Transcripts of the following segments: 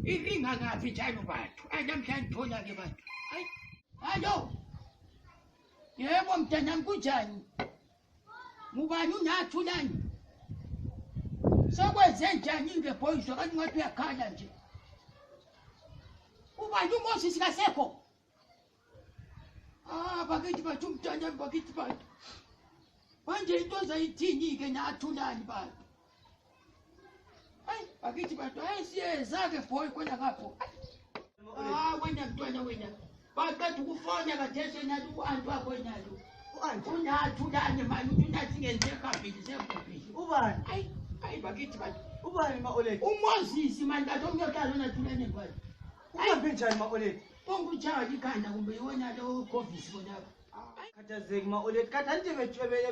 Inkinga ngaphi njalo bathu? Namhlanje thola ke bathu. Hayi. Hallo. Yebo mntanami kunjani? Ngubani unathulani? Sokwenze njani ngeboys kanti ngathi uyakhala nje? Ubani uMoses kasekho? Bakithi bathu mntanami bakithi bathu. Manje into zayithini ke nathulani bathu? Hayi bakithi bathu siyeza ke boy khona ngapho. Wena mntwana wena. Baqeda ukufona kathese nathi uantu wakho enalo. Uantu unathulani manje uthi nathi ngenze ekhambili sembhubhile. Ubani? Hayi bakithi bathu. Ubani ma-Oledi? uMoses manje athi umyokala unathulani ngubani? Uhambe njani ma-Oledi? Ongutshaya ikhanda kumbe yona lo COVID bonaba. Khathazeki ma-Oledi, kanti anti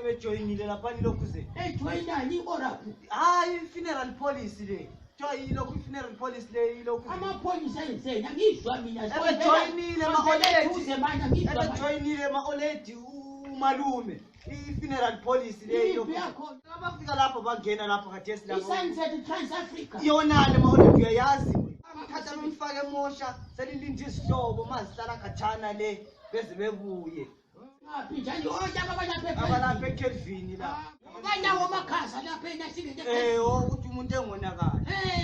bejoyinile lapha nilokhu ze. Joyinani orapu? Hayi i-funeral policy le. Yilokhu i-funeral policy le yilokhu. Amapholisa ayenzeni angizwa mina. Ebejoyinile ma-Oledi. Uze manje angizwa. Ebejoyinile ma-Oledi umalume. I-funeral policy le yilokhu. Abafika lapho bangena lapho khathesi lapho. I-Sunset TransAfrica. Yonale ma-Oledi uyayazi. Khatha bemfake emosha selilinde isihlobo mazihlala khathana le beze bebuye. Njani onke Abalapha eKelvin la. Banawo amakhaza lapha enasingene. Ukuthi umuntu engonakala.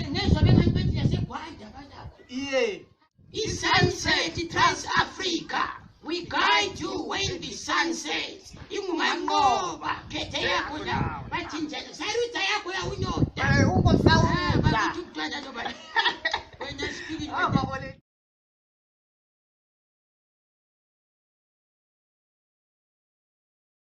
Ngezwe bengayibethi yasegwanda balapha. Iye. I-Sunset TransAfrica. We guide you when the sun sets. Ingumanqoba khethe yakho la. Bathi njalo